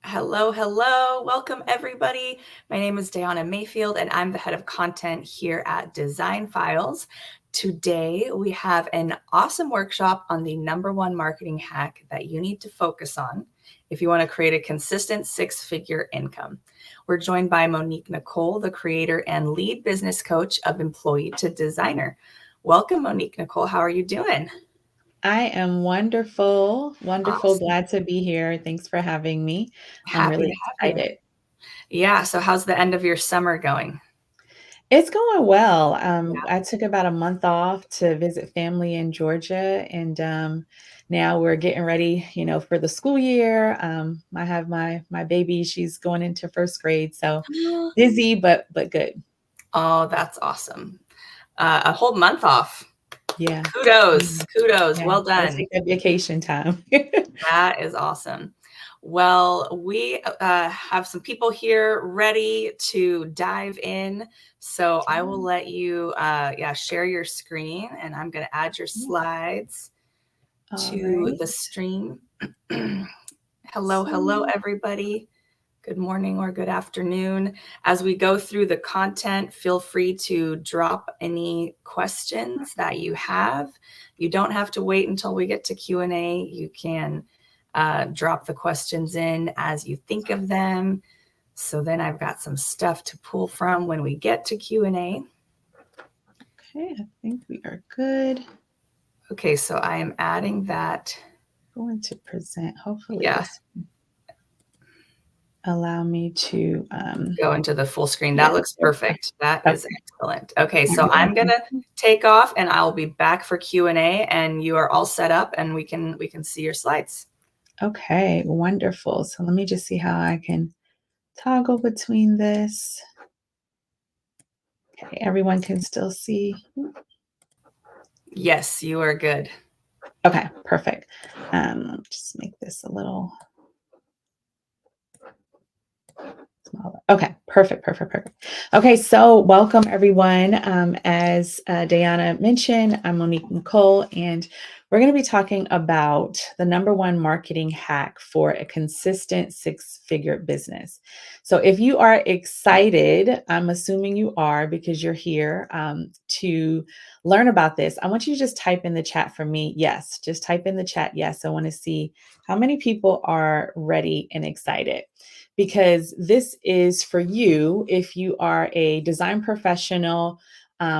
Hello, hello. Welcome, everybody. My name is Diana Mayfield, and I'm the head of content here at Design Files. Today, we have an awesome workshop on the number one marketing hack that you need to focus on if you want to create a consistent six-figure income. We're joined by Monique Nicole, the creator and lead business coach of Employee to Designer. Welcome, Monique Nicole. How are you doing? I am wonderful, wonderful. Awesome. Glad to be here. Thanks for having me. I'm Happy really to have you. excited. Yeah. So, how's the end of your summer going? It's going well. Yeah. I took about a month off to visit family in Georgia, and now we're getting ready, for the school year. I have my baby; she's going into first grade, so busy, but good. Oh, that's awesome. A whole month off. Yeah, Kudos. mhm, Kudos. yeah. Well Gotta done. take that vacation time. That is awesome. Well, we have some people here ready to dive in. So I will let you, share your screen, and I'm going to add your slides All to right. the stream. Hello, hello, So, everybody. Good morning or good afternoon. As we go through the content, feel free to drop any questions that you have. You don't have to wait until we get to Q&A. You can drop the questions in as you think of them. So then I've got some stuff to pull from when we get to Q&A. okay, I think we are good. Okay, so I am adding that. Going to present. Hopefully, Yeah, this allow me to, go into the full screen. yeah, That looks there we go. perfect. That is Okay. excellent. Okay, so Everyone I'm gonna take off and I'll be back for Q&A, and you are all set up and we can see your slides. Okay, wonderful. So let me just see how I can toggle between this. Okay, everyone can still see. Yes, you are good. Okay, perfect. Let me just make this a little smaller. Okay, perfect, perfect, perfect. Okay, so welcome everyone. As Diana mentioned, I'm Monique Nicole, and we're going to be talking about the number one marketing hack for a consistent six-figure business. So if you are excited, I'm assuming you are because you're here to learn about this. I want you to just type in the chat for me. Yes, just type in the chat. Yes, I want to see how many people are ready and excited, because this is for you if you are a design professional,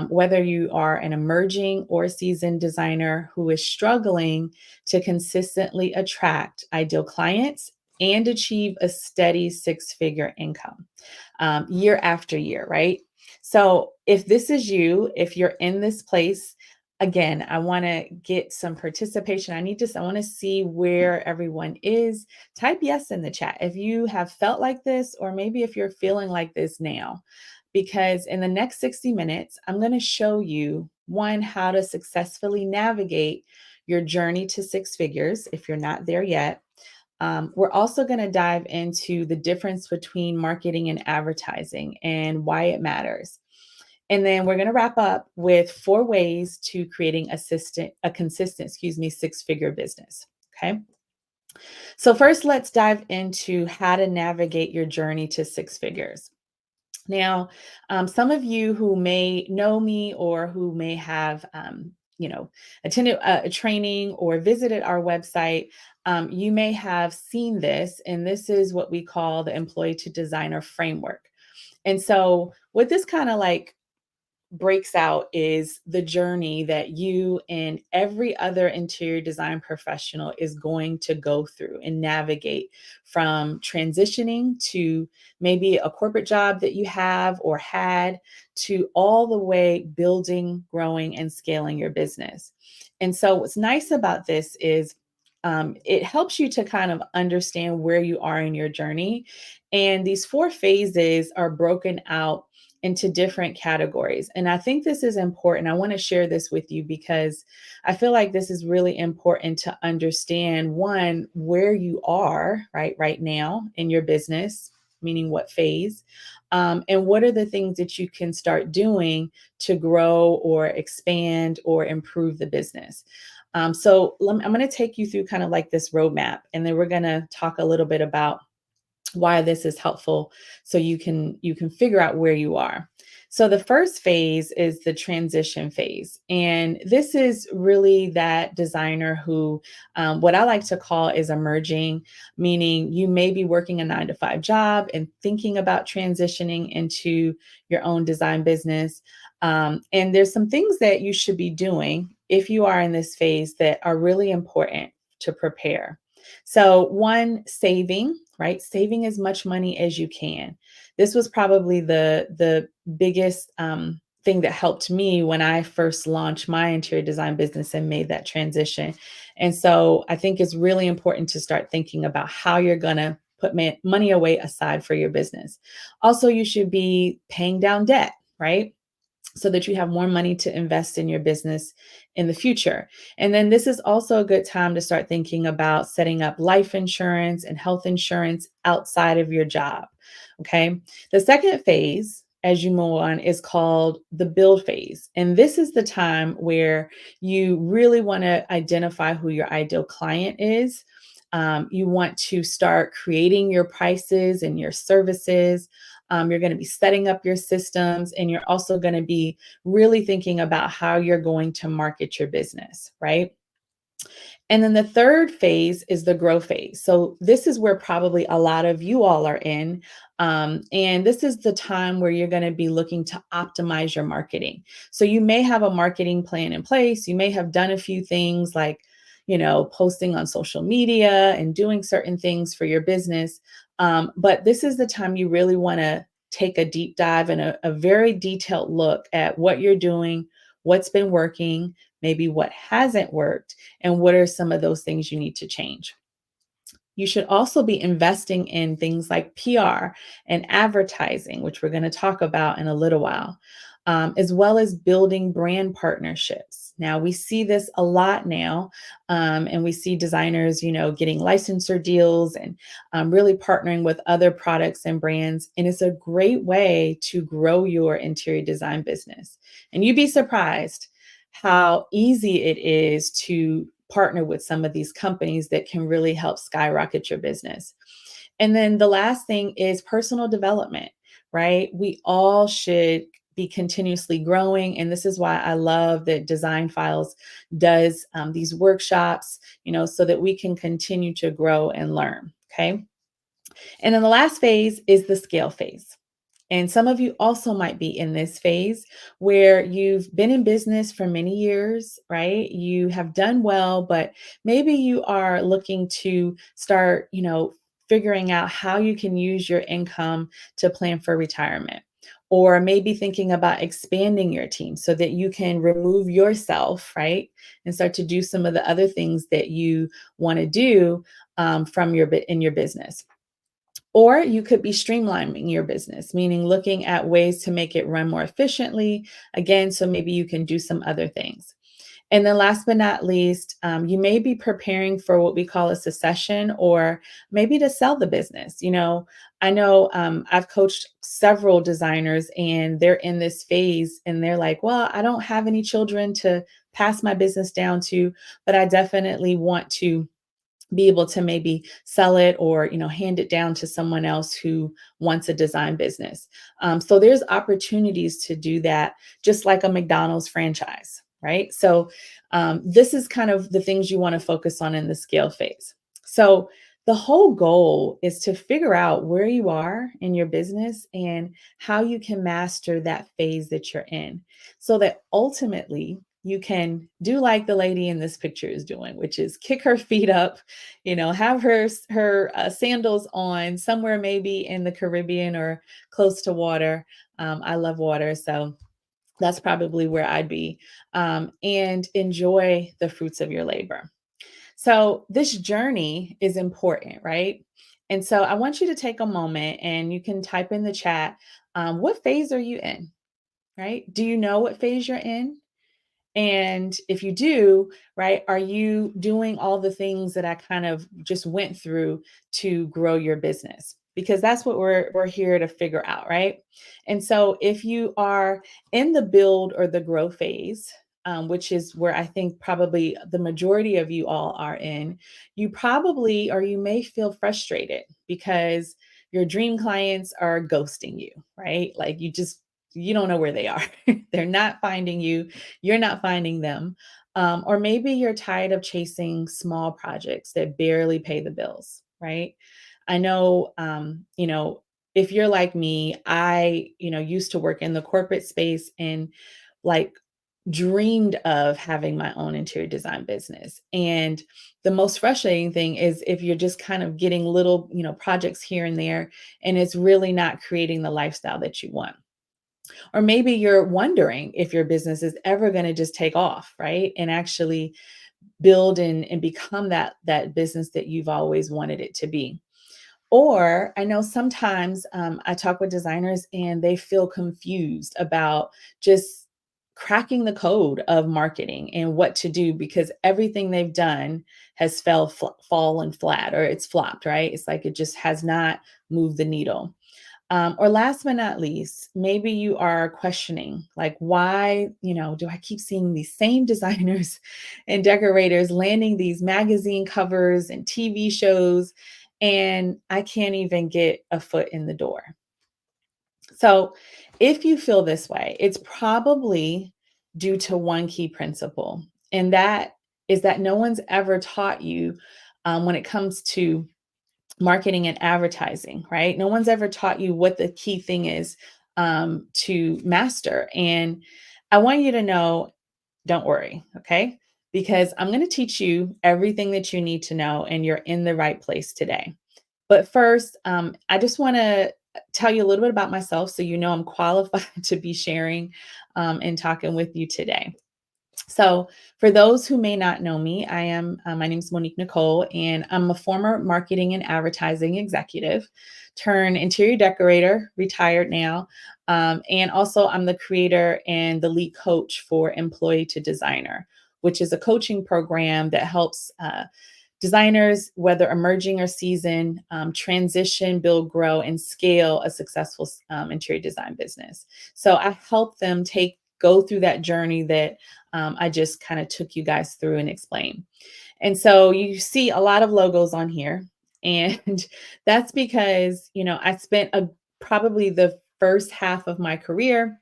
whether you are an emerging or seasoned designer who is struggling to consistently attract ideal clients and achieve a steady six-figure income year after year, right? So if this is you, if you're in this place, again, I want to get some participation. I want to see where everyone is. Type yes in the chat if you have felt like this, or maybe if you're feeling like this now, because in the next 60 minutes, I'm going to show you one, how to successfully navigate your journey to six figures if you're not there yet. We're also going to dive into the difference between marketing and advertising and why it matters. And then we're going to wrap up with 4 ways to creating a consistent, six-figure business. Okay. So first, let's dive into how to navigate your journey to six figures. Now, some of you who may know me or who may have, attended a training or visited our website, you may have seen this, and this is what we call the Employee to Designer framework. And so, what this kind of like breaks out is the journey that you and every other interior design professional is going to go through and navigate, from transitioning to maybe a corporate job that you have or had, to all the way building, growing, and scaling your business. And so what's nice about this is it helps you to kind of understand where you are in your journey. And these 4 phases are broken out into different categories. And I think this is important. I want to share this with you because I feel like this is really important to understand, one, where you are right now in your business, meaning what phase, and what are the things that you can start doing to grow or expand or improve the business. I'm going to take you through kind of like this roadmap, and then we're going to talk a little bit about why this is helpful so you can figure out where you are. So the first phase is the transition phase. And this is really that designer who, what I like to call is emerging, meaning you may be working a 9 to 5 job and thinking about transitioning into your own design business. And there's some things that you should be doing if you are in this phase that are really important to prepare. So, one, saving, right? Saving as much money as you can. This was probably the biggest thing that helped me when I first launched my interior design business and made that transition. And so, I think it's really important to start thinking about how you're going to put money away aside for your business. Also, you should be paying down debt, right? So that you have more money to invest in your business in the future. And then this is also a good time to start thinking about setting up life insurance and health insurance outside of your job. Okay. The second phase, as you move on, is called the build phase. And this is the time where you really want to identify who your ideal client is. You want to start creating your prices and your services. You're going to be setting up your systems, and you're also going to be really thinking about how you're going to market your business, right? And then the third phase is the grow phase. So this is where probably a lot of you all are in. And this is the time where you're going to be looking to optimize your marketing. So you may have a marketing plan in place. You may have done a few things like, posting on social media and doing certain things for your business. But this is the time you really want to take a deep dive and a very detailed look at what you're doing, what's been working, maybe what hasn't worked, and what are some of those things you need to change. You should also be investing in things like PR and advertising, which we're going to talk about in a little while, as well as building brand partnerships. Now, we see this a lot now, and we see designers, getting licensor deals and really partnering with other products and brands. And it's a great way to grow your interior design business. And you'd be surprised how easy it is to partner with some of these companies that can really help skyrocket your business. And then the last thing is personal development, right? We all should be continuously growing. And this is why I love that Design Files does these workshops, so that we can continue to grow and learn. Okay. And then the last phase is the scale phase. And some of you also might be in this phase where you've been in business for many years, right? You have done well, but maybe you are looking to start, figuring out how you can use your income to plan for retirement. Or maybe thinking about expanding your team so that you can remove yourself, right? And start to do some of the other things that you want to do in your business. Or you could be streamlining your business, meaning looking at ways to make it run more efficiently. Again, so maybe you can do some other things. And then last but not least, you may be preparing for what we call a succession, or maybe to sell the business. I know I've coached several designers and they're in this phase and they're like, well, I don't have any children to pass my business down to, but I definitely want to be able to maybe sell it or hand it down to someone else who wants a design business. So there's opportunities to do that, just like a McDonald's franchise, right? So this is kind of the things you want to focus on in the scale phase. So the whole goal is to figure out where you are in your business and how you can master that phase that you're in, so that ultimately you can do like the lady in this picture is doing, which is kick her feet up, have her sandals on somewhere maybe in the Caribbean or close to water. I love water, so that's probably where I'd be, and enjoy the fruits of your labor. So this journey is important, right? And so I want you to take a moment and you can type in the chat, what phase are you in, right? Do you know what phase you're in? And if you do, right, are you doing all the things that I kind of just went through to grow your business? Because that's what we're here to figure out, right? And so if you are in the build or the grow phase, which is where I think probably the majority of you all are in, you probably or you may feel frustrated because your dream clients are ghosting you, right? Like you don't know where they are. They're not finding you. You're not finding them. Or maybe you're tired of chasing small projects that barely pay the bills, right? I know, if you're like me, I, used to work in the corporate space and like dreamed of having my own interior design business. And the most frustrating thing is if you're just kind of getting little, projects here and there, and it's really not creating the lifestyle that you want. Or maybe you're wondering if your business is ever going to just take off, right? And actually build and become that business that you've always wanted it to be. Or I know sometimes I talk with designers and they feel confused about just cracking the code of marketing and what to do because everything they've done has fallen flat or it's flopped, right? It's like it just has not moved the needle. Or last but not least, maybe you are questioning, like, why, do I keep seeing these same designers and decorators landing these magazine covers and TV shows, and I can't even get a foot in the door? So, if you feel this way, it's probably due to one key principle, and that is that no one's ever taught you when it comes to marketing and advertising, right? No one's ever taught you what the key thing is to master. And I want you to know, don't worry, okay? Because I'm going to teach you everything that you need to know, and you're in the right place today. But first, I just want to tell you a little bit about myself so you know I'm qualified to be sharing and talking with you today. So, for those who may not know me, my name is Monique Nicole, and I'm a former marketing and advertising executive, turned interior decorator, retired now. And also, I'm the creator and the lead coach for Employee to Designer, which is a coaching program that helps designers, whether emerging or seasoned, transition, build, grow, and scale a successful interior design business. So I help them go through that journey that I just kind of took you guys through and explained. And so you see a lot of logos on here. And that's because, I spent probably the first half of my career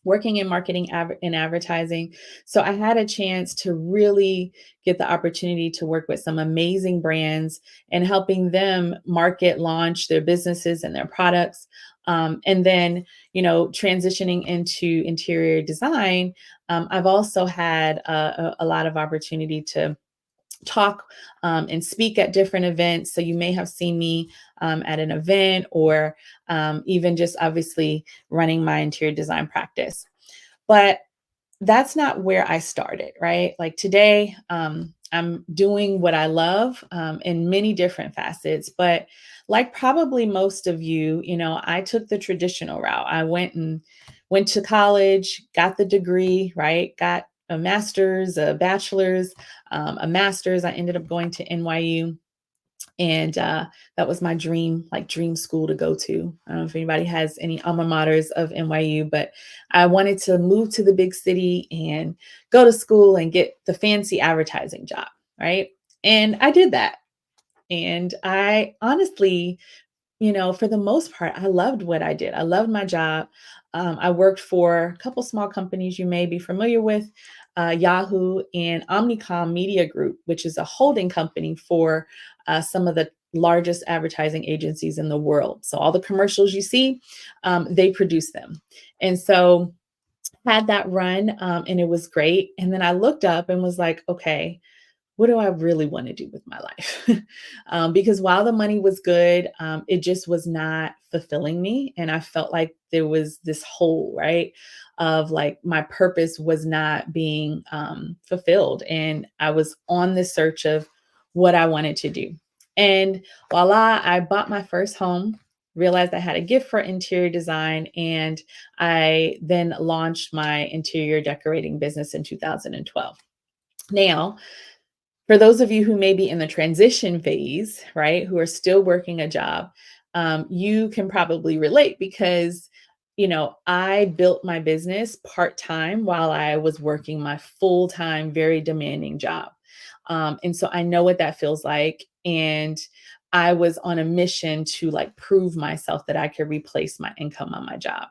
working in marketing and advertising. So I had a chance to really get the opportunity to work with some amazing brands and helping them market, launch their businesses and their products. And then, transitioning into interior design, I've also had a lot of opportunity to talk and speak at different events. So you may have seen me at an event or even just obviously running my interior design practice. But that's not where I started, right? Like today, I'm doing what I love in many different facets. But like probably most of you, I took the traditional route. I went to college, got the degree, right? Got a master's, a bachelor's, a master's. I ended up going to NYU. And that was my dream school to go to. I don't know if anybody has any alma maters of NYU, but I wanted to move to the big city and go to school and get the fancy advertising job, right? And I did that. And I honestly, for the most part, I loved what I did. I loved my job. I worked for a couple small companies you may be familiar with, Yahoo and Omnicom Media Group, which is a holding company for some of the largest advertising agencies in the world. So all the commercials you see, they produce them. And so had that run and it was great. And then I looked up and was like, okay, what do I really want to do with my life? Because while the money was good, it just was not fulfilling me. And I felt like there was this hole, right? Of like my purpose was not being fulfilled. And I was on the search of what I wanted to do. And voila, I bought my first home, realized I had a gift for interior design, and I then launched my interior decorating business in 2012. Now, for those of you who may be in the transition phase, right, who are still working a job, you can probably relate because, I built my business part-time while I was working my full-time, very demanding job. And so I know what that feels like. And I was on a mission to like prove myself that I could replace my income on my job.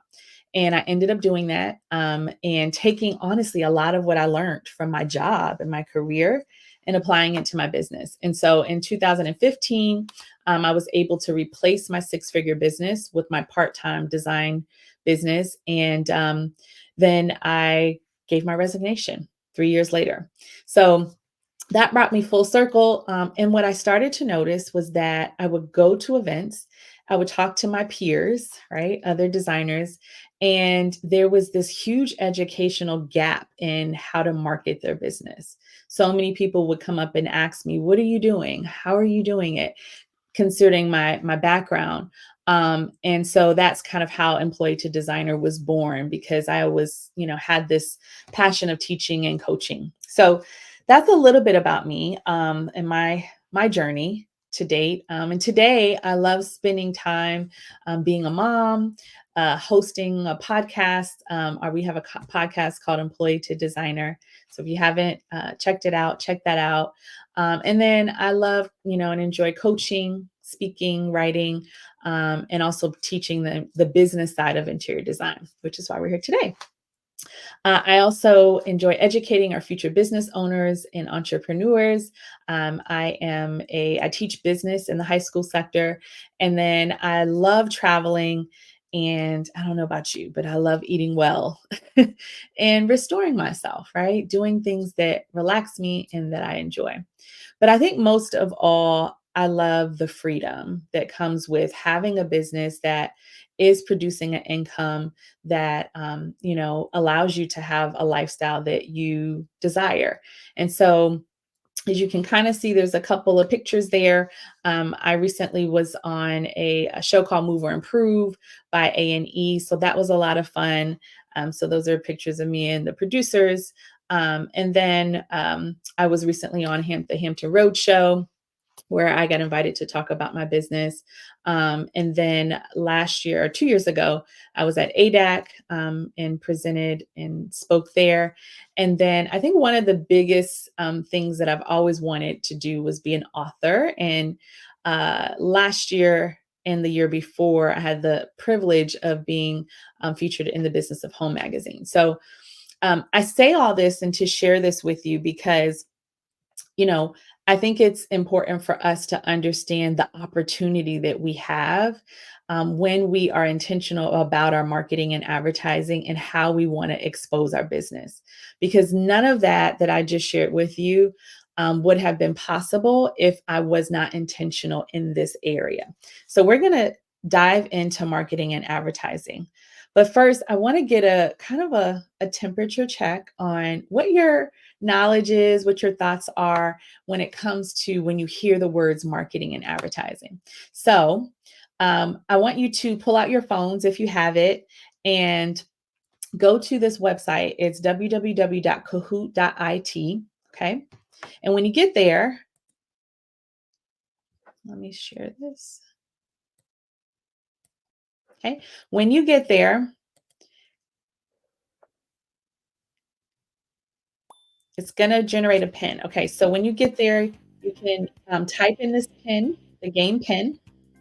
And I ended up doing that, and taking honestly a lot of what I learned from my job and my career and applying it to my business. And so in 2015, I was able to replace my six-figure business with my part-time design business. And then I gave my resignation 3 years later. So that brought me full circle. And what I started to notice was that I would go to events, I would talk to my peers, right? Other designers. And there was this huge educational gap in how to market their business. So many people would come up and ask me, "What are you doing? How are you doing it?" Considering my background. And so that's kind of how Employee to Designer was born, because I was, had this passion of teaching and coaching. So that's a little bit about me, and my journey to date. And today I love spending time being a mom, hosting a podcast. Or we have a podcast called Employee to Designer. So if you haven't checked it out, check that out. And then I love, and enjoy coaching, speaking, writing, and also teaching the business side of interior design, which is why we're here today. I also enjoy educating our future business owners and entrepreneurs. I teach business in the high school sector, and then I love traveling. And I don't know about you, but I love eating well and restoring myself, right? Doing things that relax me and that I enjoy. But I think most of all, I love the freedom that comes with having a business that is producing an income that allows you to have a lifestyle that you desire. And so, as you can kind of see, there's a couple of pictures there. I recently was on a show called Move or Improve by A&E, so that was a lot of fun. So those are pictures of me and the producers. And then I was recently on the Hampton Road Show, where I got invited to talk about my business. And then last year or 2 years ago, I was at ADAC, and presented and spoke there. And then I think one of the biggest things that I've always wanted to do was be an author. And last year and the year before, I had the privilege of being featured in the Business of Home magazine. So I say all this and to share this with you because I think it's important for us to understand the opportunity that we have when we are intentional about our marketing and advertising and how we want to expose our business. Because none of that I just shared with you would have been possible if I was not intentional in this area. So we're going to dive into marketing and advertising. But first, I want to get a kind of a temperature check on what your knowledge is, what your thoughts are when it comes to when you hear the words marketing and advertising. So I want you to pull out your phones if you have it and go to this website. It's www.kahoot.it. Okay. And when you get there, let me share this. Okay. When you get there, it's going to generate a pin. Okay. So when you get there, you can type in this pin, the game pin,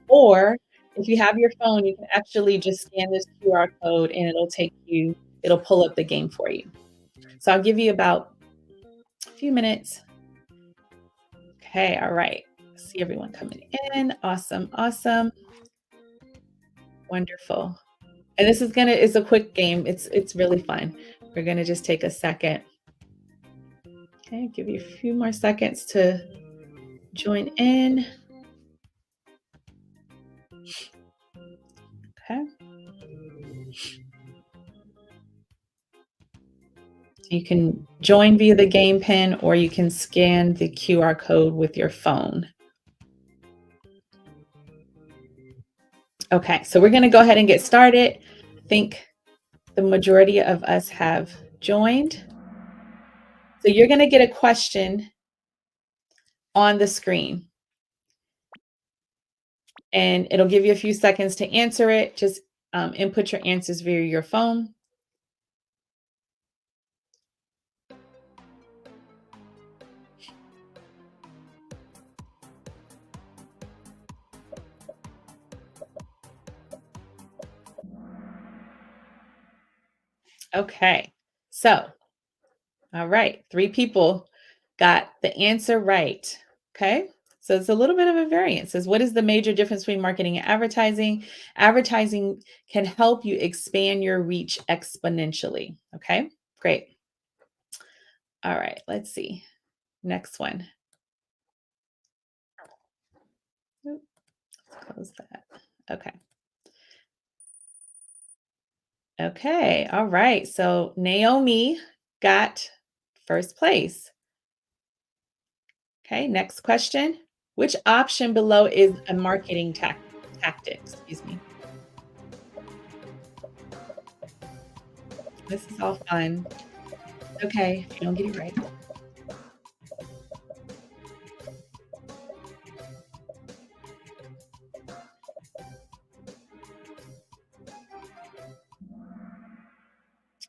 or if you have your phone, you can actually just scan this QR code and it'll pull up the game for you. So I'll give you about a few minutes. Okay. All right. See everyone coming in. Awesome. Awesome. Wonderful. And it's a quick game. It's really fun. We're gonna just take a second. Okay, give you a few more seconds to join in. Okay. You can join via the game pin or you can scan the QR code with your phone. Okay, so we're going to go ahead and get started. I think the majority of us have joined. So you're going to get a question on the screen. And it'll give you a few seconds to answer it. Just input your answers via your phone. Okay. So, all right, 3 people got the answer right. Okay. So it's a little bit of a variance. Says, what is the major difference between marketing and advertising? Advertising can help you expand your reach exponentially. Okay. Great. All right. Let's see. Next one. Oop, let's close that. Okay. Okay. All right. So Naomi got first place. Okay. Next question. Which option below is a marketing tactic? Excuse me. This is all fun. Okay. If you don't get it right.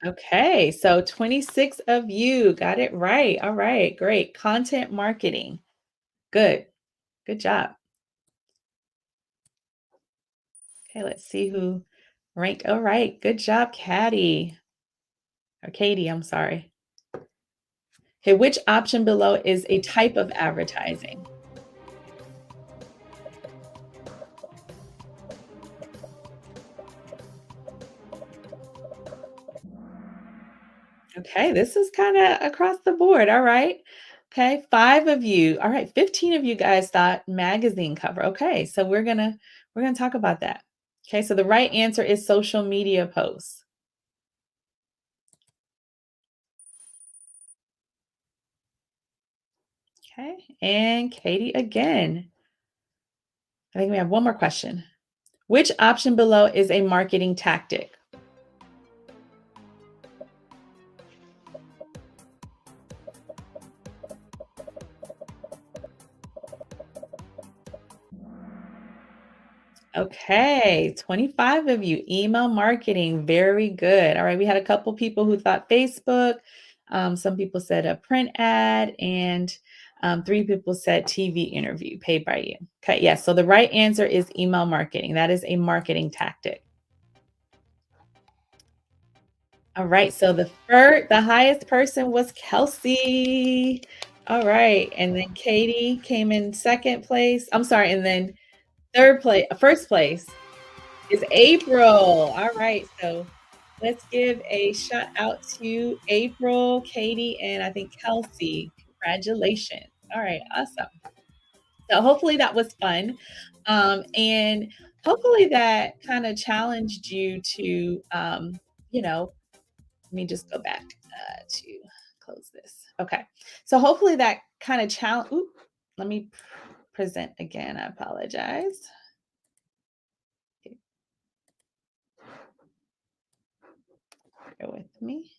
Okay. So 26 of you got it right. All right. Great. Content marketing. Good. Good job. Okay. Let's see who ranked. All right. Good job, Caddy. Or Katie. I'm sorry. Okay. Which option below is a type of advertising? Okay, this is kind of across the board. All right. Okay, 5 of you. All right, 15 of you guys thought magazine cover. Okay, so we're gonna talk about that. Okay, so the right answer is social media posts. Okay, and Katie again. I think we have one more question. Which option below is a marketing tactic? Okay, 25 of you, email marketing. Very good. All right, we had a couple people who thought Facebook. Some people said a print ad, and 3 people said TV interview paid by you. Okay, yes. So the right answer is email marketing. That is a marketing tactic. All right. So the highest person was Kelsey. All right, and then Katie came in second place. I'm sorry, and then first place is April. All right, so let's give a shout out to April, Katie, and I think Kelsey. Congratulations. All right, awesome. So hopefully that was fun. And hopefully that kind of challenged you to, let me just go back to close this. Okay. So hopefully that kind of challenge. Let me present again. I apologize. Okay, bear with me.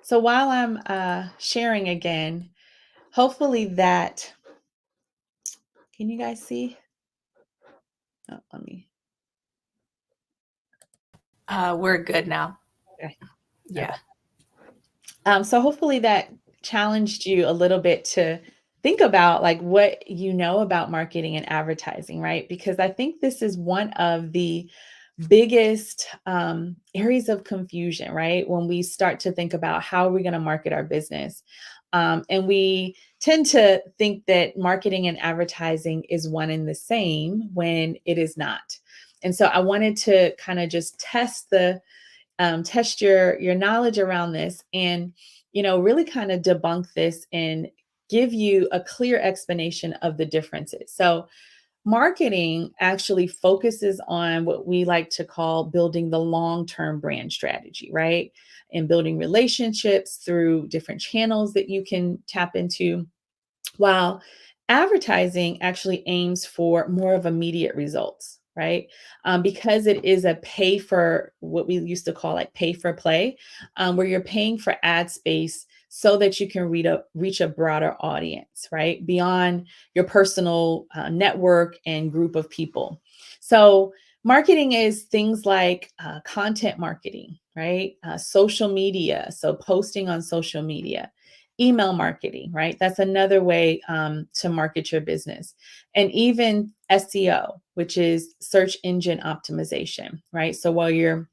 So while I'm sharing again, hopefully that, can you guys see? Oh, let me, We're good now. okay. Yeah. So hopefully that challenged you a little bit to think about like what you know about marketing and advertising, right? Because I think this is one of the biggest areas of confusion, right? When we start to think about how are we going to market our business. And we tend to think that marketing and advertising is one and the same when it is not. And so I wanted to kind of just test your knowledge around this and really kind of debunk this and give you a clear explanation of the differences. So marketing actually focuses on what we like to call building the long-term brand strategy, right? And building relationships through different channels that you can tap into, while advertising actually aims for more of immediate results, right? Because it is a pay for what we used to call like pay for play, where you're paying for ad space so that you can reach a broader audience, right? Beyond your personal network and group of people. So, marketing is things like content marketing, right? Social media, so posting on social media, email marketing, right? That's another way to market your business. And even SEO, which is search engine optimization, right? So while you're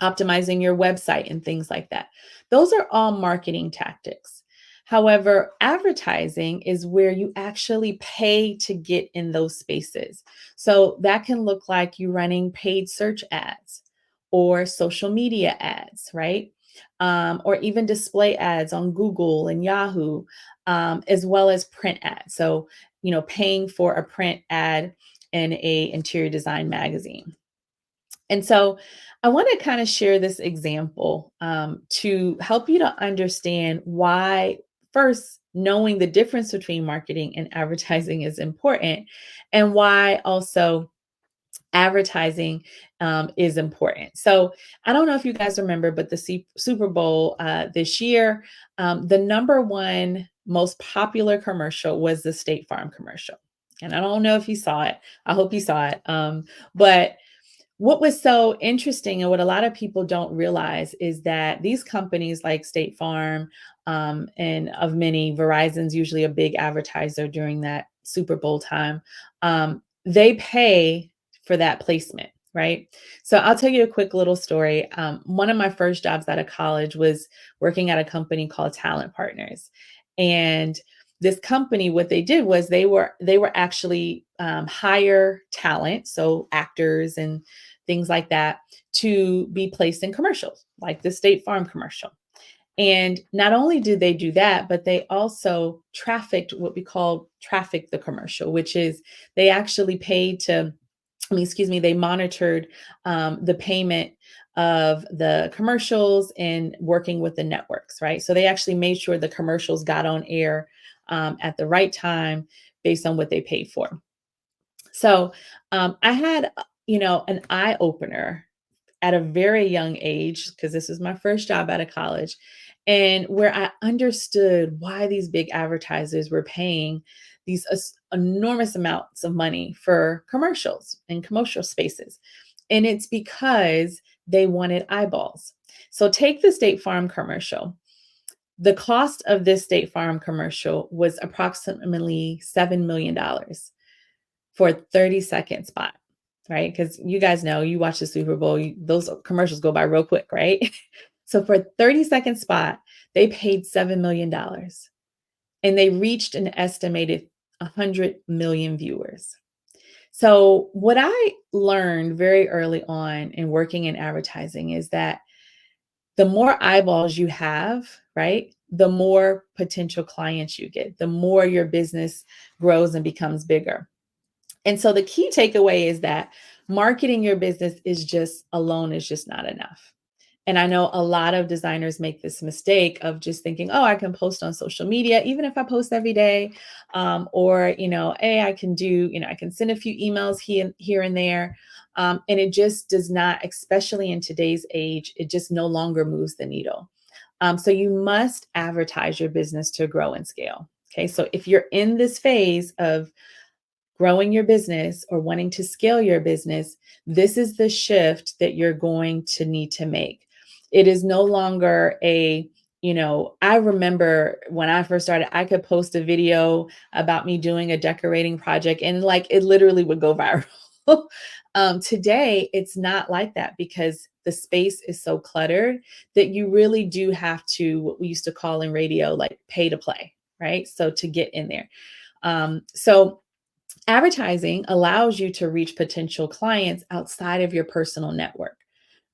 optimizing your website and things like that, those are all marketing tactics. However, advertising is where you actually pay to get in those spaces. So that can look like you running paid search ads or social media ads, right? Or even display ads on Google and Yahoo, as well as print ads. So, paying for a print ad in a interior design magazine. And so I want to kind of share this example to help you to understand why, first, knowing the difference between marketing and advertising is important, and why also advertising is important. So I don't know if you guys remember, but the Super Bowl this year, the number one most popular commercial was the State Farm commercial. And I don't know if you saw it. I hope you saw it. But what was so interesting and what a lot of people don't realize is that these companies like State Farm, and of many, Verizon's usually a big advertiser during that Super Bowl time, they pay for that placement, right? So I'll tell you a quick little story. One of my first jobs out of college was working at a company called Talent Partners. And this company, what they did was they were actually hire talent, so actors and things like that, to be placed in commercials, like the State Farm commercial. And not only did they do that, but they also trafficked what we call traffic the commercial, which is they actually paid to, they monitored the payment of the commercials and working with the networks, right? So they actually made sure the commercials got on air at the right time based on what they paid for. So I had, an eye opener at a very young age, because this was my first job out of college, and where I understood why these big advertisers were paying these enormous amounts of money for commercials and commercial spaces. And it's because they wanted eyeballs. So take the State Farm commercial. The cost of this State Farm commercial was approximately $7 million for a 30-second spot, right? Because you guys know, you watch the Super Bowl, those commercials go by real quick, right? So for a 30-second spot, they paid $7 million and they reached an estimated 100 million viewers. So what I learned very early on in working in advertising is that the more eyeballs you have, right, the more potential clients you get, the more your business grows and becomes bigger. And so the key takeaway is that marketing your business is just not enough. And I know a lot of designers make this mistake of just thinking, oh, I can post on social media, even if I post every day. Or, hey, I can send a few emails here and there. And it just does not, especially in today's age, it just no longer moves the needle. So you must advertise your business to grow and scale. Okay. So if you're in this phase of growing your business or wanting to scale your business, this is the shift that you're going to need to make. It is no longer I remember when I first started, I could post a video about me doing a decorating project and like it literally would go viral. Today, it's not like that because the space is so cluttered that you really do have to, what we used to call in radio, like pay to play, right? So to get in there. So advertising allows you to reach potential clients outside of your personal network,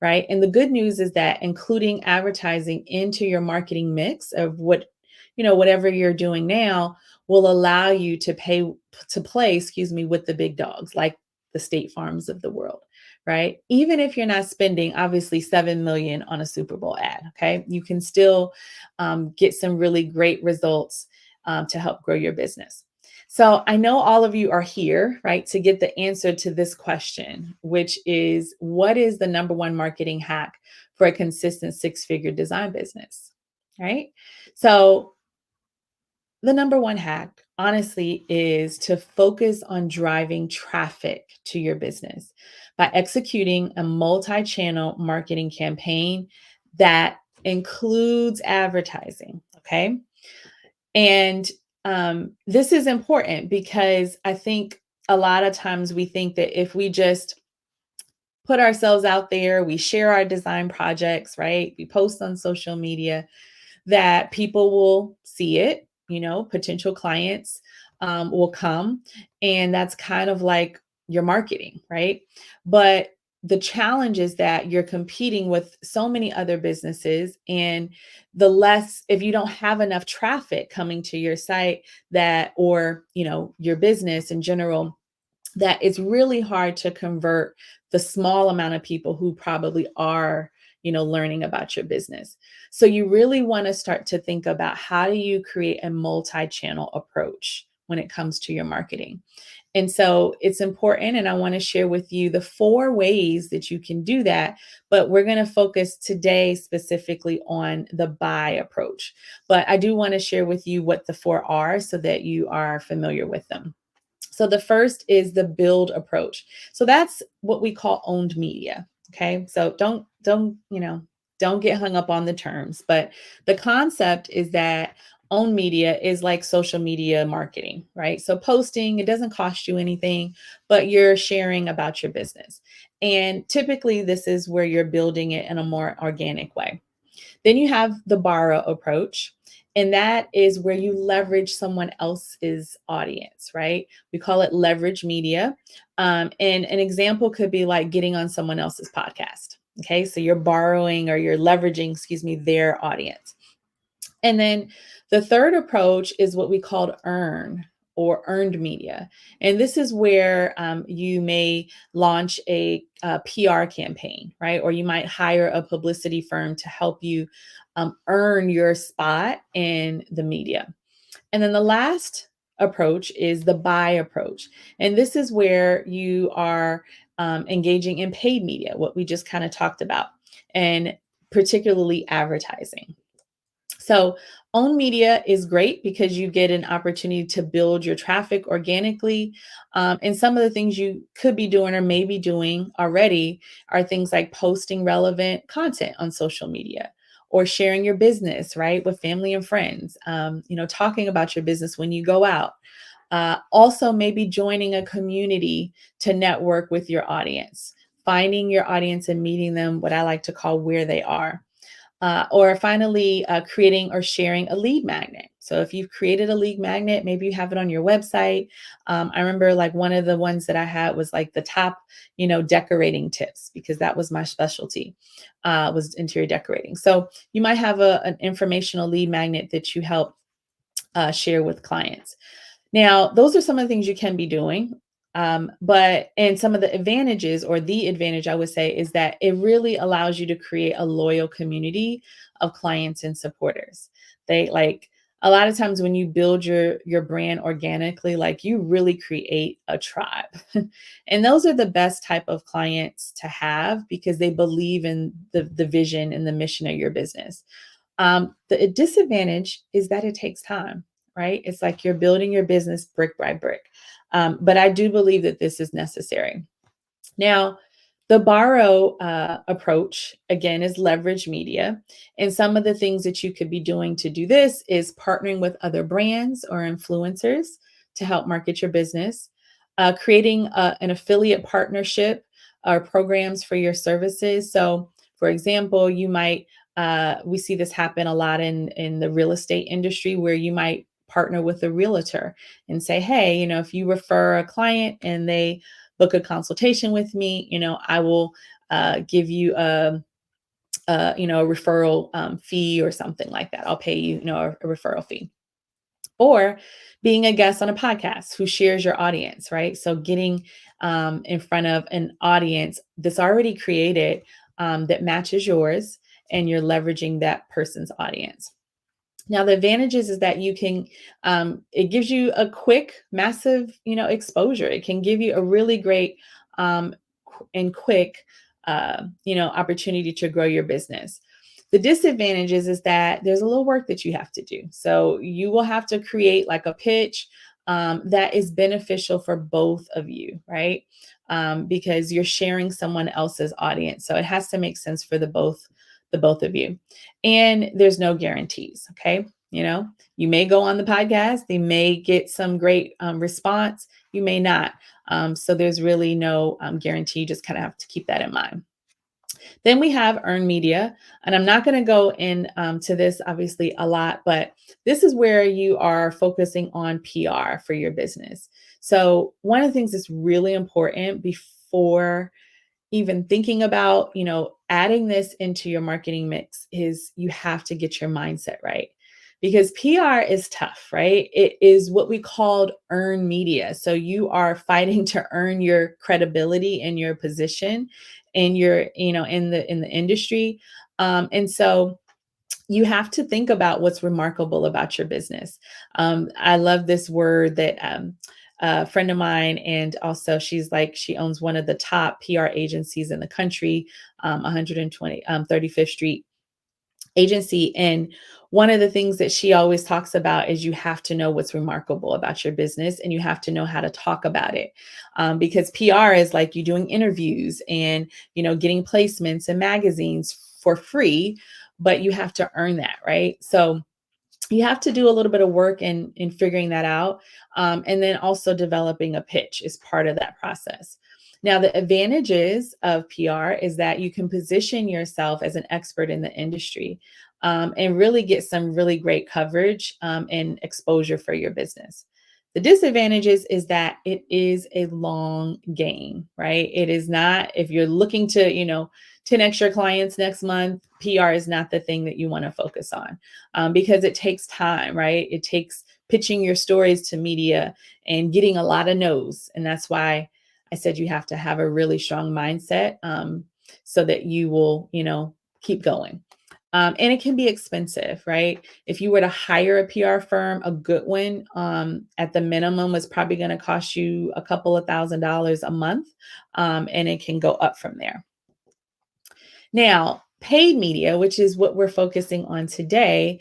right? And the good news is that including advertising into your marketing mix of whatever you're doing now will allow you to play, with the big dogs, like the State Farms of the world, right? Even if you're not spending obviously 7 million on a Super Bowl ad, okay? You can still get some really great results to help grow your business. So I know all of you are here, right, to get the answer to this question, which is, what is the number one marketing hack for a consistent six-figure design business, right? So the number one hack, honestly, is to focus on driving traffic to your business by executing a multi-channel marketing campaign that includes advertising, okay? And this is important because I think a lot of times we think that if we just put ourselves out there, we share our design projects, right? We post on social media, that people will see it, potential clients will come. And that's kind of like your marketing, right? But the challenge is that you're competing with so many other businesses, and if you don't have enough traffic coming to your site or your business in general, that it's really hard to convert the small amount of people who probably are, learning about your business. So you really want to start to think about, how do you create a multi-channel approach when it comes to your marketing? And so it's important, and I want to share with you the 4 ways that you can do that. But we're going to focus today specifically on the buy approach. But I do want to share with you what the 4 are so that you are familiar with them. So the first is the build approach. So that's what we call owned media. Okay. So don't get hung up on the terms, but the concept is that owned media is like social media marketing, right? So posting, it doesn't cost you anything, but you're sharing about your business. And typically this is where you're building it in a more organic way. Then you have the borrow approach. And that is where you leverage someone else's audience, right? We call it leverage media. And an example could be like getting on someone else's podcast. Okay. So you're borrowing, or you're leveraging, their audience. And then the third approach is what we called earned media. And this is where you may launch a PR campaign, right? Or you might hire a publicity firm to help you earn your spot in the media. And then the last approach is the buy approach. And this is where you are engaging in paid media, what we just kind of talked about, and particularly advertising. So, own media is great because you get an opportunity to build your traffic organically. And some of the things you could be doing or maybe doing already are things like posting relevant content on social media, or sharing your business, right, with family and friends, talking about your business when you go out. Also, maybe joining a community to network with your audience, finding your audience and meeting them, what I like to call where they are. Or finally, creating or sharing a lead magnet. So if you've created a lead magnet, maybe you have it on your website. I remember like one of the ones that I had was like the top, decorating tips, because that was my specialty, was interior decorating. So you might have an informational lead magnet that you help share with clients. Now, those are some of the things you can be doing. And some of the advantages, or the advantage I would say, is that it really allows you to create a loyal community of clients and supporters. They like, a lot of times when you build your brand organically, like, you really create a tribe. And those are the best type of clients to have, because they believe in the vision and the mission of your business. The disadvantage is that it takes time, right? It's like you're building your business brick by brick. But I do believe that this is necessary. Now, the borrow approach, again, is leverage media. And some of the things that you could be doing to do this is partnering with other brands or influencers to help market your business, creating an affiliate partnership or programs for your services. So, for example, you might, we see this happen a lot in the real estate industry, where you might partner with a realtor and say, hey, if you refer a client and they book a consultation with me, I will give you a referral fee or something like that. I'll pay you, a referral fee. Or being a guest on a podcast who shares your audience, right? So getting in front of an audience that's already created, that matches yours, and you're leveraging that person's audience. Now, the advantages is that you can, it gives you a quick, massive, exposure. It can give you a really great and quick, opportunity to grow your business. The disadvantages is that there's a little work that you have to do. So you will have to create like a pitch that is beneficial for both of you, right? Because you're sharing someone else's audience. So it has to make sense for the both of you. And there's no guarantees. Okay. You may go on the podcast, they may get some great response, you may not. So there's really no guarantee. You just kind of have to keep that in mind. Then we have earned media, and I'm not going to go in to this obviously a lot, but this is where you are focusing on PR for your business. So one of the things that's really important before even thinking about, adding this into your marketing mix is you have to get your mindset right. Because PR is tough, right? It is what we called earned media. So you are fighting to earn your credibility and your position in your, in the industry. And so you have to think about what's remarkable about your business. I love this word that a friend of mine, and also she owns one of the top PR agencies in the country, 120 35th Street agency. And one of the things that she always talks about is you have to know what's remarkable about your business, and you have to know how to talk about it. Because PR is like you doing interviews and, getting placements in magazines for free, but you have to earn that, right? So you have to do a little bit of work in figuring that out. And then also developing a pitch is part of that process. Now, the advantages of PR is that you can position yourself as an expert in the industry, and really get some really great coverage and exposure for your business. The disadvantages is that it is a long game, right? It is not, if you're looking to, 10 extra clients next month, PR is not the thing that you want to focus on, because it takes time, right? It takes pitching your stories to media and getting a lot of no's. And that's why I said you have to have a really strong mindset, so that you will, keep going. And it can be expensive, right? If you were to hire a PR firm, a good one, at the minimum was probably going to cost you a couple of $1,000s a month. And it can go up from there. Now, paid media, which is what we're focusing on today,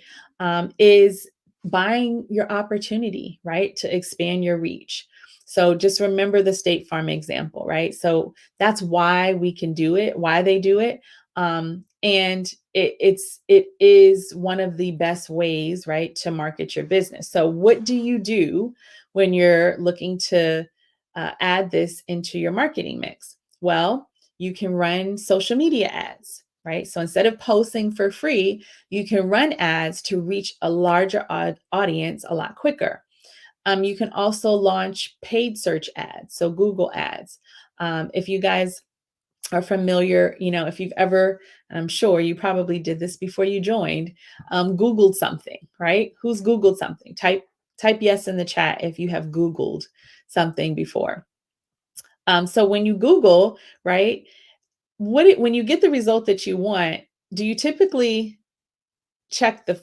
is buying your opportunity, right, to expand your reach. So just remember the State Farm example, right? So that's why we can do it, why they do it. And it is one of the best ways, right, to market your business. So what do you do when you're looking to add this into your marketing mix? Well, you can run social media ads, right? So instead of posting for free, you can run ads to reach a larger audience a lot quicker. You can also launch paid search ads, so Google ads. If you guys are familiar, if you've ever, and I'm sure you probably did this before you joined, Googled something, right? Who's Googled something? Type yes in the chat if you have Googled something before. So when you Google, right, when you get the result that you want, do you typically click the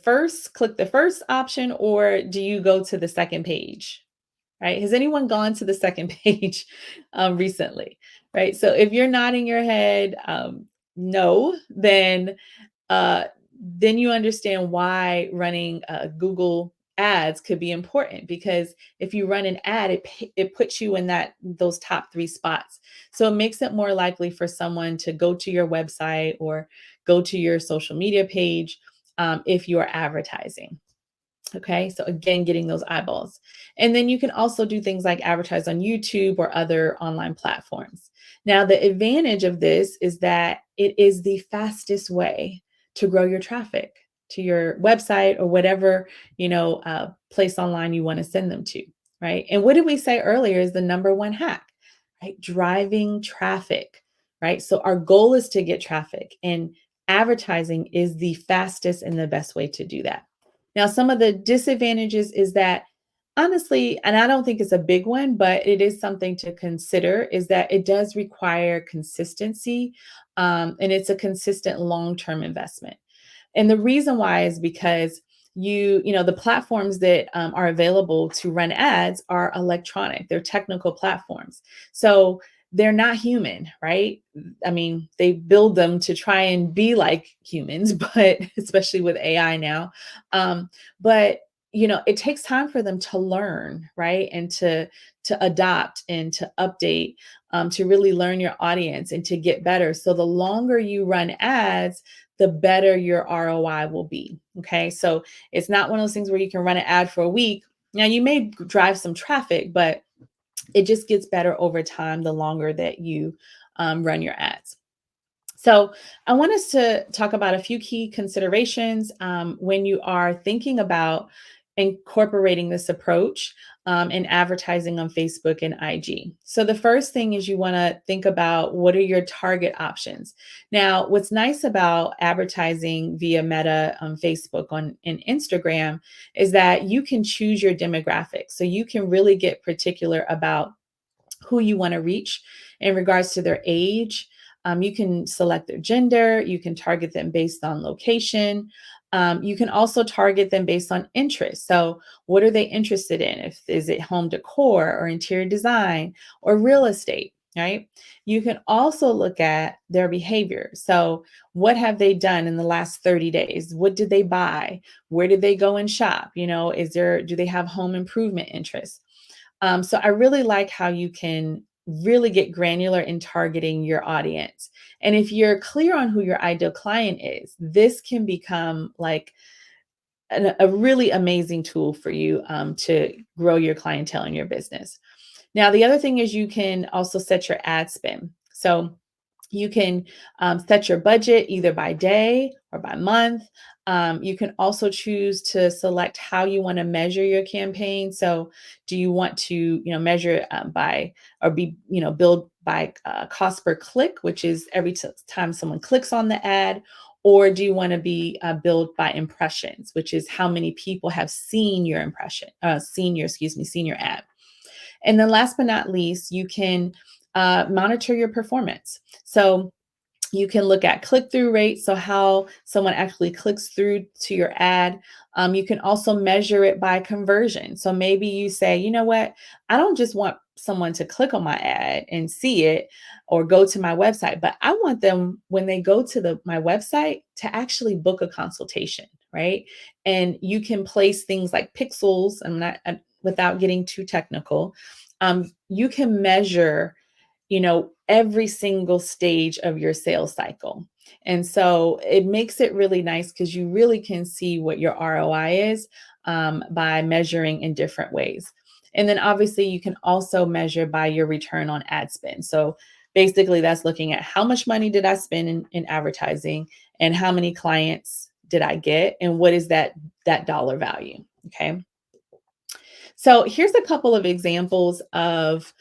first option, or do you go to the second page? Right? Has anyone gone to the second page recently? Right. So if you're nodding your head, no, uh, then you understand why running Google ads could be important, because if you run an ad, it puts you in those top 3 spots. So it makes it more likely for someone to go to your website or go to your social media page, if you are advertising. Okay, so again, getting those eyeballs. And then you can also do things like advertise on YouTube or other online platforms. Now, the advantage of this is that it is the fastest way to grow your traffic to your website or whatever, place online you want to send them to, right? And what did we say earlier is the number one hack, right? Driving traffic, right? So our goal is to get traffic, and advertising is the fastest and the best way to do that. Now, some of the disadvantages is that, honestly, and I don't think it's a big one, but it is something to consider, is that it does require consistency, and it's a consistent long-term investment. And the reason why is because the platforms that are available to run ads are electronic, they're technical platforms. So they're not human, right? I mean, they build them to try and be like humans, but especially with AI now. But it takes time for them to learn, right? And to adopt and to update, to really learn your audience and to get better. So the longer you run ads, the better your ROI will be. Okay. So it's not one of those things where you can run an ad for a week. Now you may drive some traffic, but it just gets better over time the longer that you run your ads. So I want us to talk about a few key considerations when you are thinking about incorporating this approach in advertising on Facebook and IG. So the first thing is you want to think about what are your target options. Now, what's nice about advertising via Meta on Facebook and Instagram is that you can choose your demographics. So you can really get particular about who you want to reach in regards to their age. You can select their gender. You can target them based on location. You can also target them based on interest. So, what are they interested in? If is it home decor or interior design or real estate, right? You can also look at their behavior. So, what have they done in the last 30 days? What did they buy? Where did they go and shop? Do they have home improvement interests? So I really like how you can really get granular in targeting your audience. And if you're clear on who your ideal client is, this can become like a really amazing tool for you to grow your clientele in your business. Now, the other thing is you can also set your ad spend. So you can set your budget either by day or by month. You can also choose to select how you want to measure your campaign. So, do you want to, measure by or be, build by cost per click, which is every time someone clicks on the ad, or do you want to be billed by impressions, which is how many people have seen your seen your ad. And then last but not least, you can monitor your performance. So you can look at click-through rate, so how someone actually clicks through to your ad. You can also measure it by conversion. So maybe you say, you know what, I don't just want someone to click on my ad and see it or go to my website, but I want them, when they go to my website, to actually book a consultation, right? And you can place things like pixels. Without getting too technical, you can measure every single stage of your sales cycle. And so it makes it really nice because you really can see what your ROI is by measuring in different ways. And then obviously you can also measure by your return on ad spend. So basically that's looking at how much money did I spend in advertising and how many clients did I get and what is that dollar value. Okay. So here's a couple of examples of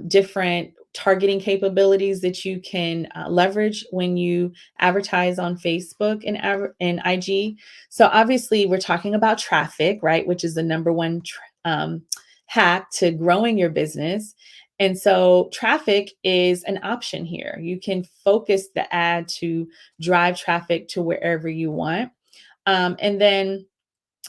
different targeting capabilities that you can leverage when you advertise on Facebook and IG. So obviously we're talking about traffic, right? Which is the number one hack to growing your business. And so traffic is an option here. You can focus the ad to drive traffic to wherever you want. And then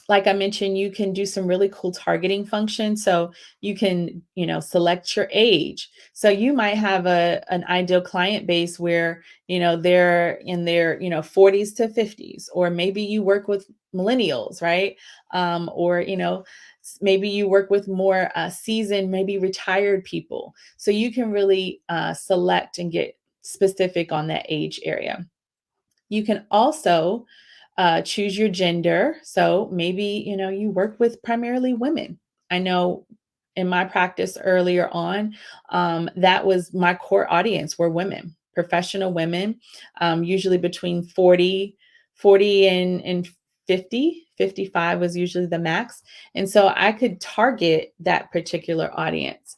like I mentioned, you can do some really cool targeting functions. So you can, select your age. So you might have an ideal client base where, they're in their, 40s to 50s, or maybe you work with millennials, right? Or, maybe you work with more seasoned, maybe retired people. So you can really select and get specific on that age area. You can also choose your gender. So maybe, you work with primarily women. I know in my practice earlier on, that was my core audience were women, professional women, usually between 40 and 55 was usually the max. And so I could target that particular audience.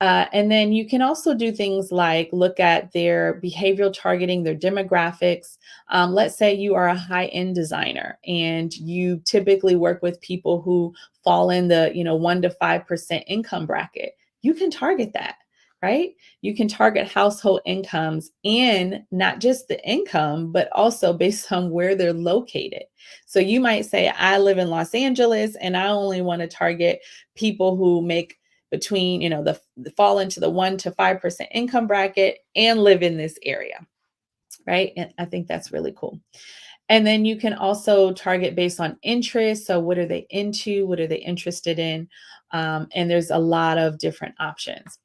And then you can also do things like look at their behavioral targeting, their demographics. Let's say you are a high-end designer and you typically work with people who fall in the 1% to 5% income bracket. You can target that, right? You can target household incomes and not just the income, but also based on where they're located. So you might say, I live in Los Angeles and I only want to target people who make between, the fall into the 1% to 5% income bracket and live in this area, right? And I think that's really cool. And then you can also target based on interest. So what are they into? What are they interested in? And there's a lot of different options.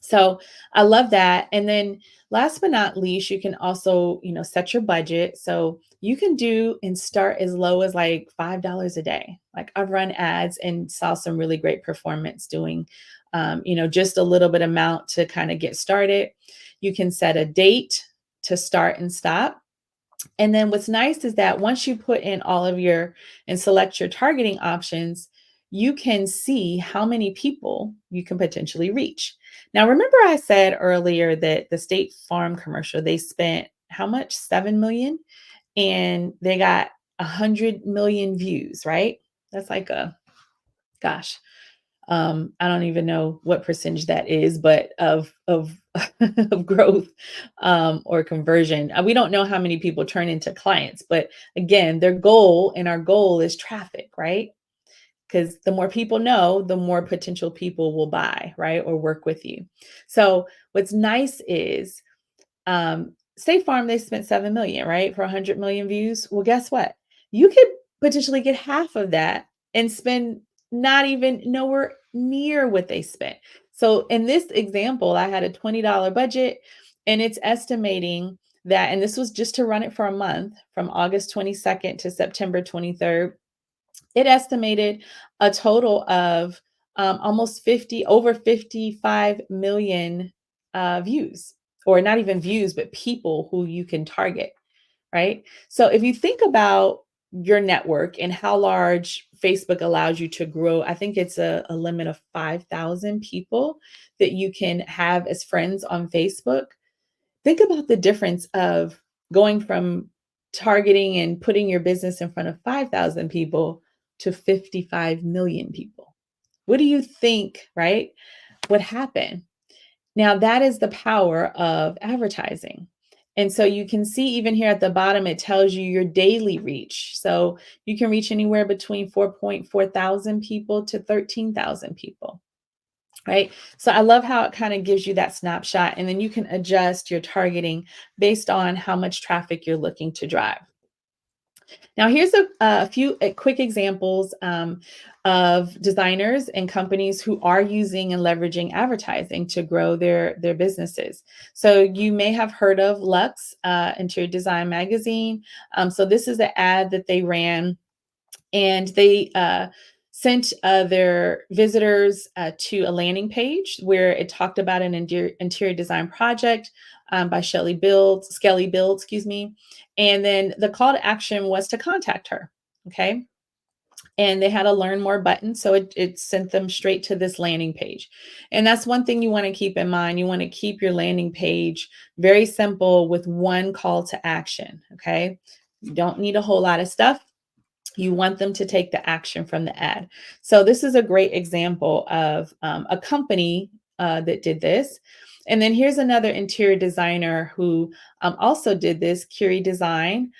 So I love that. And then last but not least, you can also, set your budget. So you can do and start as low as like $5 a day. Like I've run ads and saw some really great performance doing, just a little bit amount to kind of get started. You can set a date to start and stop. And then what's nice is that once you put in all of your and select your targeting options, you can see how many people you can potentially reach. Now, remember I said earlier that the State Farm commercial, they spent how much? 7 million, and they got 100 million views, right? That's like gosh, I don't even know what percentage that is, but of of growth or conversion. We don't know how many people turn into clients, but again, their goal and our goal is traffic, right? Because the more people know, the more potential people will buy, right, or work with you. So what's nice is State Farm, they spent 7 million, right? For 100 million views. Well, guess what? You could potentially get half of that and spend not even nowhere near what they spent. So in this example, I had a $20 budget and it's estimating that, and this was just to run it for a month from August 22nd to September 23rd. It estimated a total of almost over 55 million views, or not even views, but people who you can target, right? So if you think about your network and how large Facebook allows you to grow, I think it's a limit of 5,000 people that you can have as friends on Facebook. Think about the difference of going from targeting and putting your business in front of 5,000 people to 55 million people. What do you think, right? Would happen? Now, that is the power of advertising. And so you can see even here at the bottom, it tells you your daily reach. So you can reach anywhere between 4.4 thousand people to 13,000 people, right? So I love how it kind of gives you that snapshot, and then you can adjust your targeting based on how much traffic you're looking to drive. Now, here's a few quick examples of designers and companies who are using and leveraging advertising to grow their businesses. So you may have heard of Lux Interior Design Magazine. So this is an ad that they ran, and they sent their visitors to a landing page where it talked about an interior design project by Skelly Build, excuse me. And then the call to action was to contact her. Okay. And they had a learn more button. So it sent them straight to this landing page. And that's one thing you want to keep in mind. You want to keep your landing page very simple with one call to action. Okay. You don't need a whole lot of stuff. You want them to take the action from the ad. So this is a great example of a company that did this. And then here's another interior designer who also did this, Curie Design.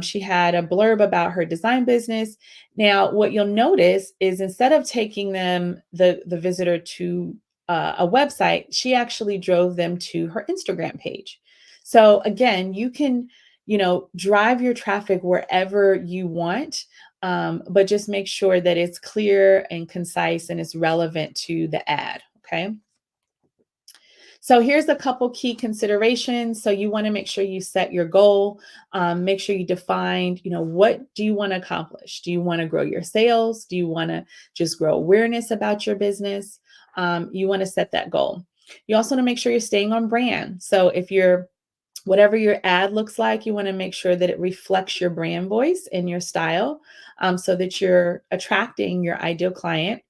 She had a blurb about her design business. Now, what you'll notice is instead of taking them, the visitor to a website, she actually drove them to her Instagram page. So again, you can, drive your traffic wherever you want, but just make sure that it's clear and concise and it's relevant to the ad. Okay. So here's a couple key considerations. So you want to make sure you set your goal. Make sure you define, what do you want to accomplish? Do you want to grow your sales? Do you want to just grow awareness about your business? You want to set that goal. You also want to make sure you're staying on brand. So if whatever your ad looks like, you want to make sure that it reflects your brand voice and your style, so that you're attracting your ideal client.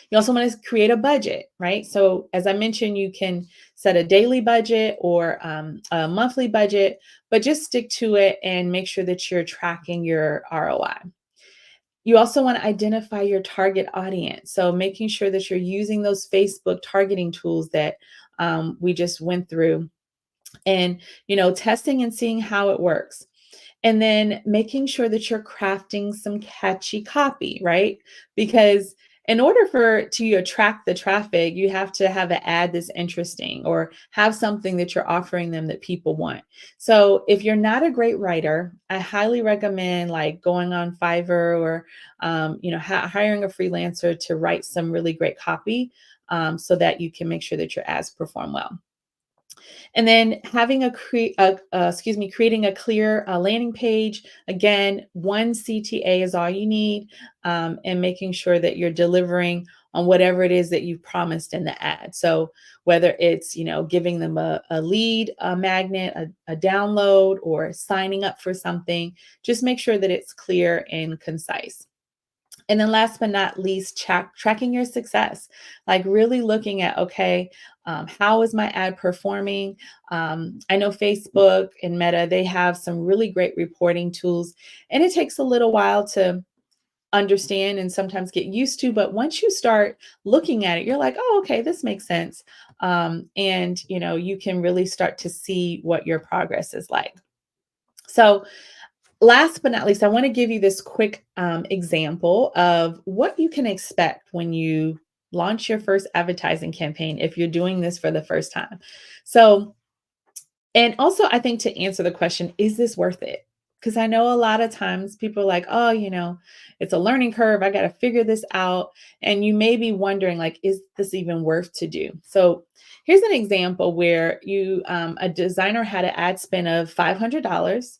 You also want to create a budget, right? So as I mentioned, you can set a daily budget or a monthly budget, but just stick to it and make sure that you're tracking your ROI. You also want to identify your target audience. So making sure that you're using those Facebook targeting tools that we just went through, and testing and seeing how it works. And then making sure that you're crafting some catchy copy, right? Because in order to attract the traffic, you have to have an ad that's interesting or have something that you're offering them that people want. So if you're not a great writer, I highly recommend like going on Fiverr or hiring a freelancer to write some really great copy, so that you can make sure that your ads perform well. And then having creating a clear landing page. Again, one CTA is all you need, and making sure that you're delivering on whatever it is that you promised in the ad. So whether it's, giving them a lead, a magnet, a download, or signing up for something, just make sure that it's clear and concise. And then last but not least, tracking your success, like really looking at, okay, how is my ad performing? I know Facebook and Meta, they have some really great reporting tools, and it takes a little while to understand and sometimes get used to. But once you start looking at it, you're like, oh, okay, this makes sense. And, you can really start to see what your progress is like. So last but not least, I want to give you this quick example of what you can expect when you launch your first advertising campaign if you're doing this for the first time. So, and also, I think to answer the question, is this worth it? Because I know a lot of times people are like, oh, it's a learning curve. I got to figure this out. And you may be wondering, like, is this even worth to do? So here's an example where a designer had an ad spend of $500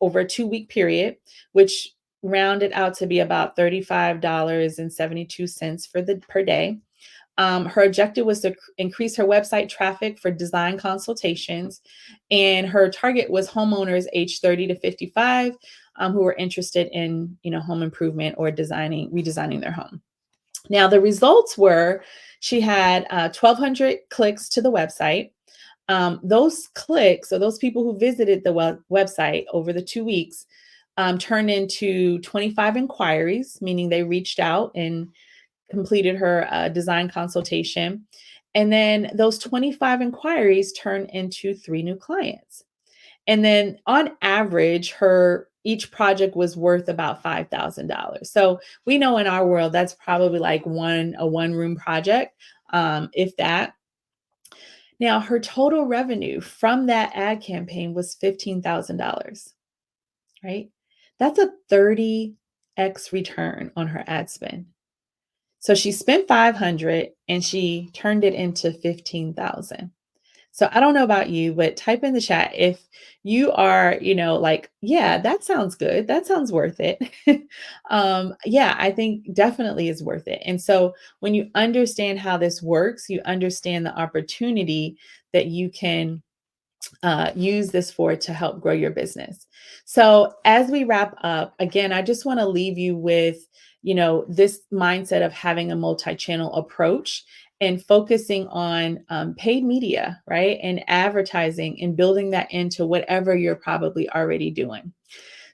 over a 2-week period, which rounded out to be about $35.72 per day. Her objective was to increase her website traffic for design consultations, and her target was homeowners aged 30 to 55, who were interested in, home improvement or redesigning their home. Now, the results were she had 1,200 clicks to the website. Those clicks, or those people who visited the website over the 2 weeks, turned into 25 inquiries, meaning they reached out and completed her design consultation. And then those 25 inquiries turned into 3 new clients. And then on average, each project was worth about $5,000. So we know in our world, that's probably like a one-room project, if that. Now, her total revenue from that ad campaign was $15,000, right? That's a 30x return on her ad spend. So she spent 500 and she turned it into 15,000. So I don't know about you, but type in the chat if you are, like, yeah, that sounds good. That sounds worth it. Yeah, I think definitely is worth it. And so when you understand how this works, you understand the opportunity that you can use this for to help grow your business. So as we wrap up, again, I just want to leave you with, this mindset of having a multi-channel approach and focusing on paid media, right? And advertising and building that into whatever you're probably already doing.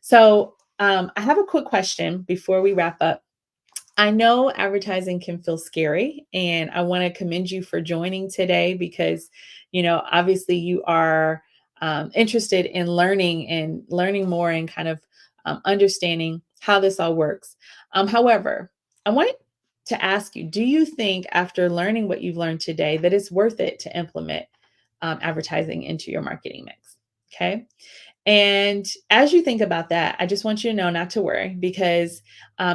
So I have a quick question before we wrap up. I know advertising can feel scary, and I want to commend you for joining today because, obviously you are interested in learning more and kind of understanding how this all works. However, I want to ask you, do you think after learning what you've learned today that it's worth it to implement advertising into your marketing mix? Okay. And as you think about that, I just want you to know not to worry because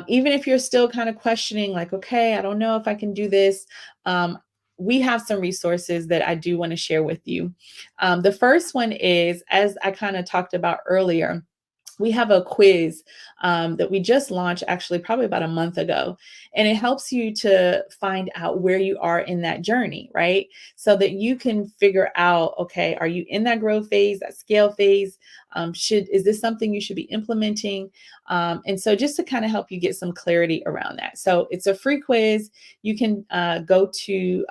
even if you're still kind of questioning, like, okay, I don't know if I can do this, we have some resources that I do want to share with you. The first one is, as I kind of talked about earlier, we have a quiz that we just launched actually probably about a month ago. And it helps you to find out where you are in that journey, right? So that you can figure out, okay, are you in that growth phase, that scale phase? Is this something you should be implementing? And so just to kind of help you get some clarity around that. So it's a free quiz. You can go to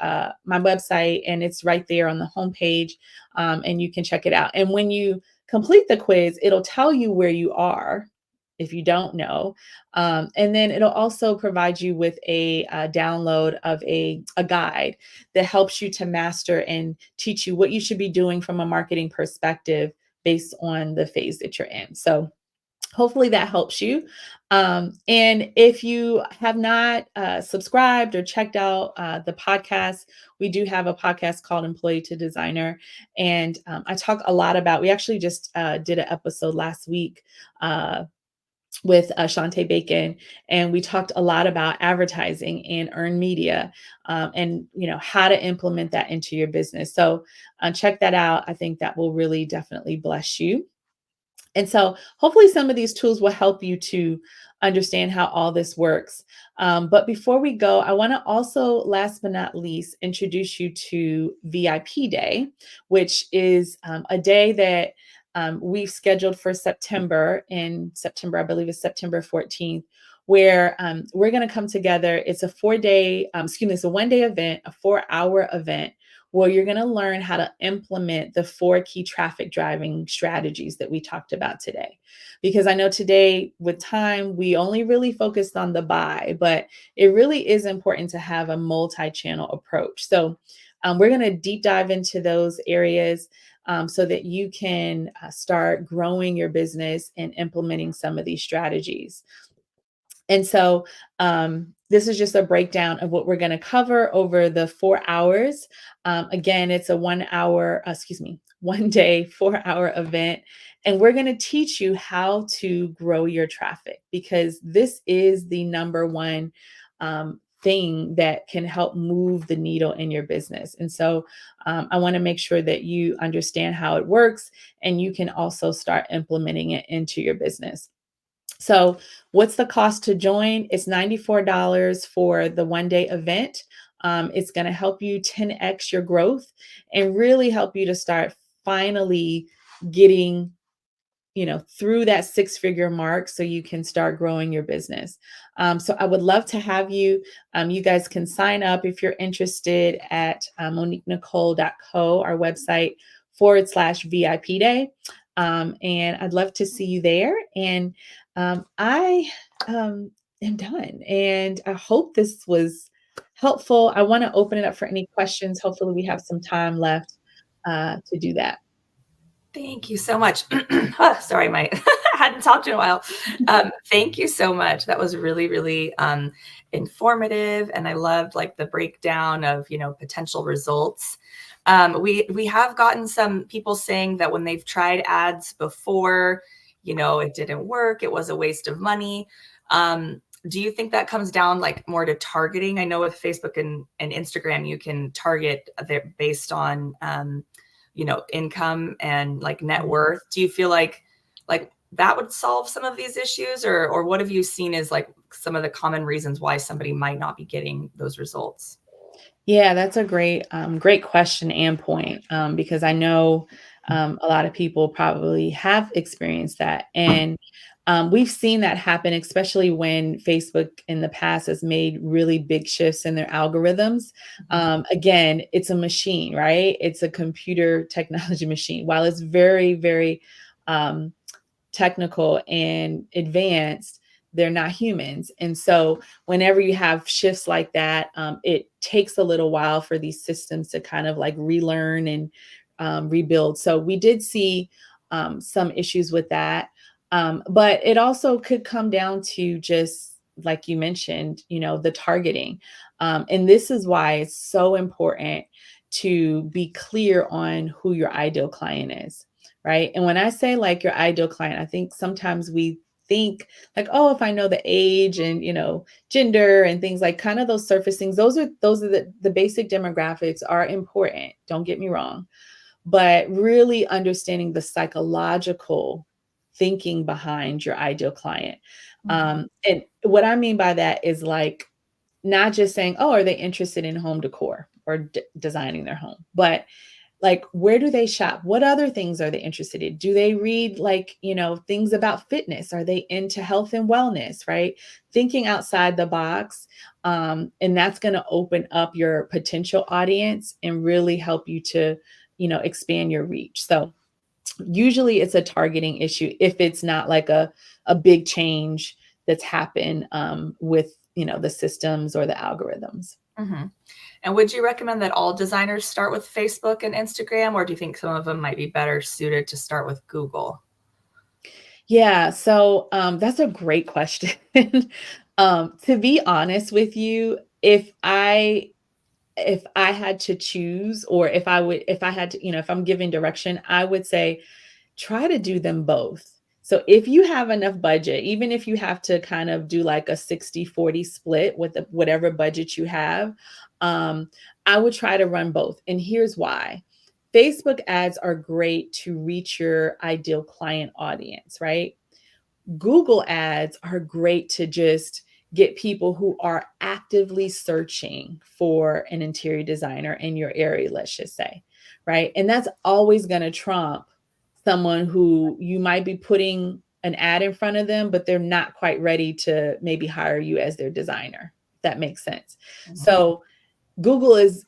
my website and it's right there on the homepage, and you can check it out. And when you complete the quiz, it'll tell you where you are if you don't know. And then it'll also provide you with a download of a guide that helps you to master and teach you what you should be doing from a marketing perspective based on the phase that you're in. So hopefully that helps you. And if you have not subscribed or checked out the podcast, we do have a podcast called Employee to Designer. And I talk a lot about, we actually just did an episode last week with Shantae Bacon, and we talked a lot about advertising and earned media, and how to implement that into your business. So check that out. I think that will really definitely bless you. And so hopefully some of these tools will help you to understand how all this works. But before we go, I want to also, last but not least, introduce you to VIP Day, which is a day that we've scheduled for September. In September, I believe it's September 14th, where we're going to come together. It's a 4-day, it's a 1-day event, a 4-hour event, where you're going to learn how to implement the 4 key traffic driving strategies that we talked about today. Because I know today with time, we only really focused on the buy, but it really is important to have a multi-channel approach. So we're going to deep dive into those areas so that you can start growing your business and implementing some of these strategies. And so this is just a breakdown of what we're going to cover over the 4 hours. Again, it's a 1-day, 4-hour event. And we're going to teach you how to grow your traffic, because this is the number one thing that can help move the needle in your business. And so I want to make sure that you understand how it works, and you can also start implementing it into your business. So what's the cost to join? It's $94 for the 1-day event. It's going to help you 10x your growth and really help you to start finally getting through that 6-figure mark so you can start growing your business. So I would love to have you. You guys can sign up if you're interested at MoniqueNicole.co, our website, /VIP day. And I'd love to see you there. And I am done. And I hope this was helpful. I want to open it up for any questions. Hopefully we have some time left to do that. Thank you so much. Sorry, I hadn't talked in a while. Thank you so much. That was really, really informative, and I loved like the breakdown of potential results. We have gotten some people saying that when they've tried ads before, it didn't work. It was a waste of money. Do you think that comes down like more to targeting? I know with Facebook and Instagram, you can target based on income and like net worth. Do you feel like that would solve some of these issues, or what have you seen as like some of the common reasons why somebody might not be getting those results? Yeah, that's a great question and point, because I know a lot of people probably have experienced that. And we've seen that happen, especially when Facebook in the past has made really big shifts in their algorithms. Again, it's a machine, right? It's a computer technology machine. While it's very, very technical and advanced, they're not humans. And so whenever you have shifts like that, it takes a little while for these systems to kind of like relearn and rebuild. So we did see some issues with that. But it also could come down to just like you mentioned, the targeting. And this is why it's so important to be clear on who your ideal client is. Right. And when I say like your ideal client, I think sometimes we think like, oh, if I know the age and, gender and things like kind of those surface things, those are the basic demographics are important. Don't get me wrong. But really understanding the psychological thinking behind your ideal client. And what I mean by that is like, not just saying, oh, are they interested in home decor or designing their home, but like, where do they shop? What other things are they interested in? Do they read like, things about fitness? Are they into health and wellness, right? Thinking outside the box. And that's going to open up your potential audience and really help you to, expand your reach. So usually it's a targeting issue if it's not like a big change that's happened with, the systems or the algorithms. Mm-hmm. And would you recommend that all designers start with Facebook and Instagram, or do you think some of them might be better suited to start with Google? Yeah, so that's a great question. To be honest with you, if I had to choose, or if I had to, if I'm giving direction, I would say try to do them both. So if you have enough budget, even if you have to kind of do like a 60-40 split with whatever budget you have, um, I would try to run both. And here's why. Facebook ads are great to reach your ideal client audience, right? Google ads are great to just get people who are actively searching for an interior designer in your area, let's just say, right? And that's always going to trump someone who you might be putting an ad in front of them, but they're not quite ready to maybe hire you as their designer. If that makes sense. Mhm. So Google is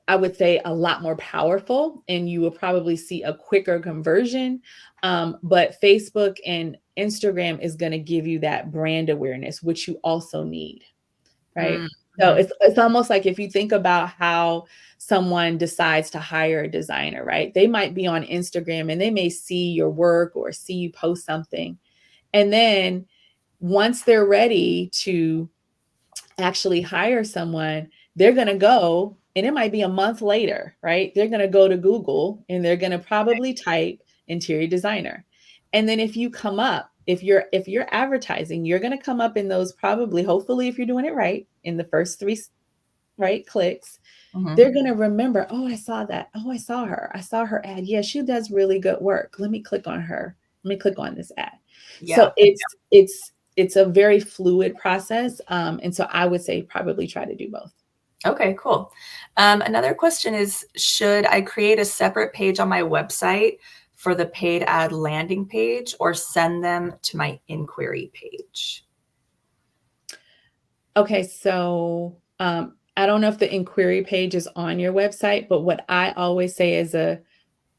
I would say a lot more powerful, and you will probably see a quicker conversion. But Facebook and Instagram is going to give you that brand awareness, which you also need, right? So Mm-hmm. it's almost like if you think about how someone decides to hire a designer, right? They might be on Instagram and they may see your work or see you post something. And then once they're ready to actually hire someone, they're going to go, and it might be a month later, right? They're going to go to Google and they're going to probably type interior designer. And then if you come up, if you're advertising, you're going to come up in those, probably, hopefully, if you're doing it right, in the first three right clicks. Mm-hmm. They're going to remember, oh, I saw that. Oh, I saw her. I saw her ad. Yeah, she does really good work. Let me click on her. Let me click on this ad. So Yeah. it's a very fluid process. And so I would say probably try to do both. Okay, cool. Another question is, should I create a separate page on my website for the paid ad landing page or send them to my inquiry page? Okay, so I don't know if the inquiry page is on your website, but what I always say is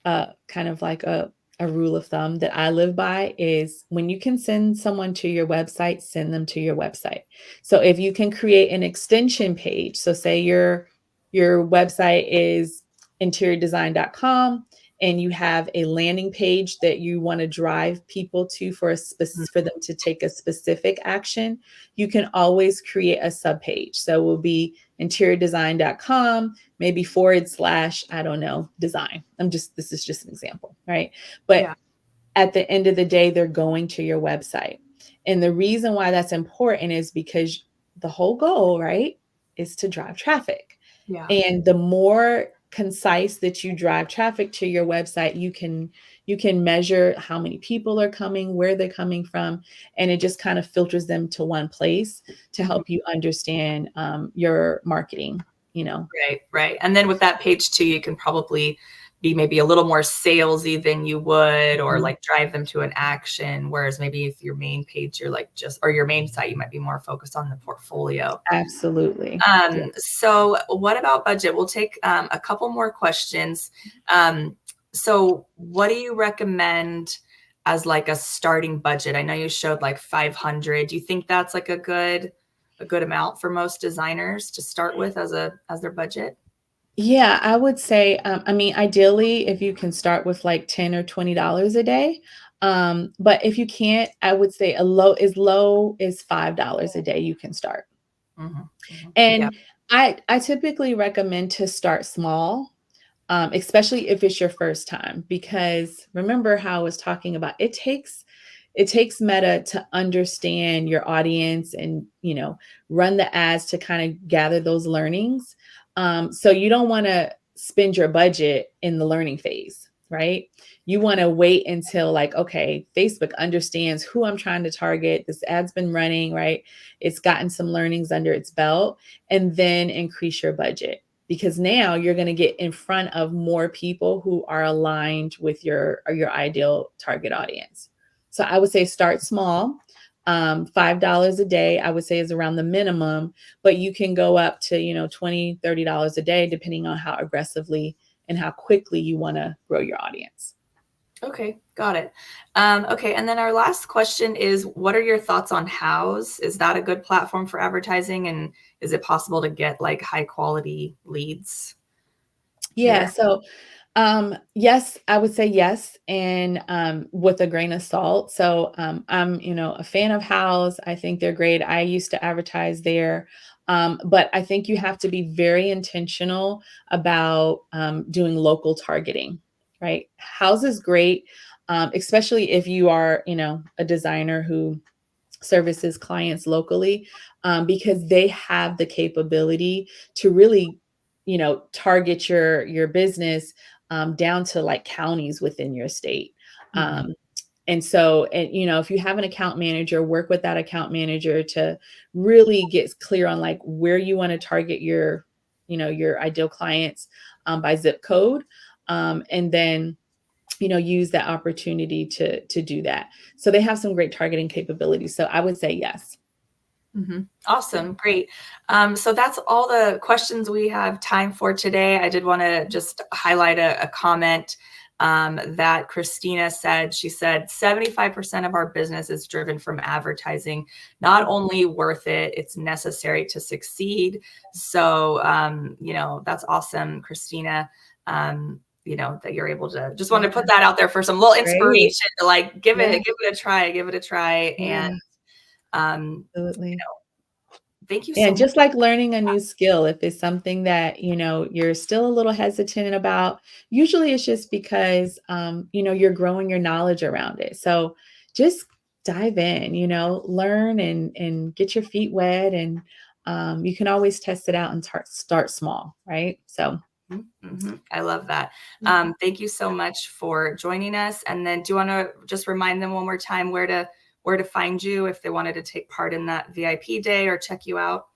kind of like a rule of thumb that I live by is when you can send someone to your website, send them to your website. So if you can create an extension page, so say your website is interiordesign.com and you have a landing page that you want to drive people to for them to take a specific action, you can always create a subpage. So it will be interiordesign.com, maybe / I don't know, design. This is just an example, right? But Yeah. at the end of the day, they're going to your website. And the reason why that's important is because the whole goal, right, is to drive traffic. Yeah. And the more concise that you drive traffic to your website, you can measure how many people are coming, where they're coming from, and it just kind of filters them to one place to Mhm. help you understand your marketing, you know. Right, right. And then with that page too, you can probably be maybe a little more salesy than you would, or Mhm. like drive them to an action. Whereas maybe if your main page, you're like just, or your main site, you might be more focused on the portfolio. Absolutely. Yeah. So what about budget? We'll take a couple more questions. Um, so what do you recommend as like a starting budget? I know you showed like 500. Do you think that's like a good amount for most designers to start with as their budget? Yeah, I would say, I mean, ideally, if you can start with like $10 or $20 a day. But if you can't, I would say low as $5 a day, you can start. Mhm, mhm. Yeah, And I typically recommend to start small, especially if it's your first time, because remember how I was talking about it takes Meta to understand your audience and run the ads to kind of gather those learnings. So you don't want to spend your budget in the learning phase, right? You want to wait until, like, okay, Facebook understands who I'm trying to target. This ad's been running, right? It's gotten some learnings under its belt, and then increase your budget, because now you're going to get in front of more people who are aligned with your ideal target audience. So I would say start small. $5 a day, I would say, is around the minimum, but you can go up to, $20, $30 a day, depending on how aggressively and how quickly you want to grow your audience. okay, got it. Okay, and then our last question is, what are your thoughts on House? Is that a good platform for advertising, and is it possible to get like high quality leads Yeah. there? So Yes, I would say yes, and with a grain of salt. So I'm, a fan of House. I think they're great. I used to advertise there, but I think you have to be very intentional about doing local targeting. Right, House is great, especially if you are, a designer who services clients locally, because they have the capability to really, target your business down to like counties within your state. Mhm. Um, and if you have an account manager, work with that account manager to really get clear on like where you want to target your ideal clients by zip code, and then use that opportunity to do that. So they have some great targeting capabilities. So I would say yes. Yeah. Awesome. Great. So that's all the questions we have time for today. I did want to just highlight a comment that Christina said. She said 75% of our business is driven from advertising. Not only worth it, it's necessary to succeed. So, that's awesome, Christina. That you're able to just want to Yeah. put that out there for some little Great. inspiration to like give Yeah. it a try, give it a try. And Yeah. um, Absolutely. thank you Yeah, so and much. just like learning a new skill, if it's something that, you're still a little hesitant about, usually it's just because, you're growing your knowledge around it. So just dive in, learn and get your feet wet, and you can always test it out and start small, right? So I love that. yeah. Thank you so much for joining us. And then, do you want to just remind them one more time where to find you if they wanted to take part in that VIP day or check you out?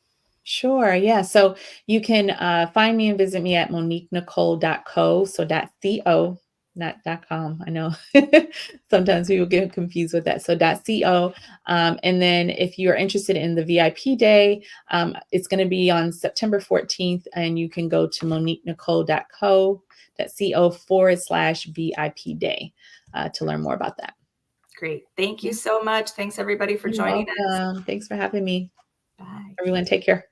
Sure. Yeah. So you can find me and visit me at moniquenicole.co. So .co, not .com. I know sometimes people get confused with that. So .co. And then if you're interested in the VIP day, it's going to be on September 14th, and you can go to moniquenicole.co.co/VIP day to learn more about that. Great. Thank you Yeah. so much. Thanks everybody for You're joining us. welcome. Thanks for having me. Bye. Everyone, take care.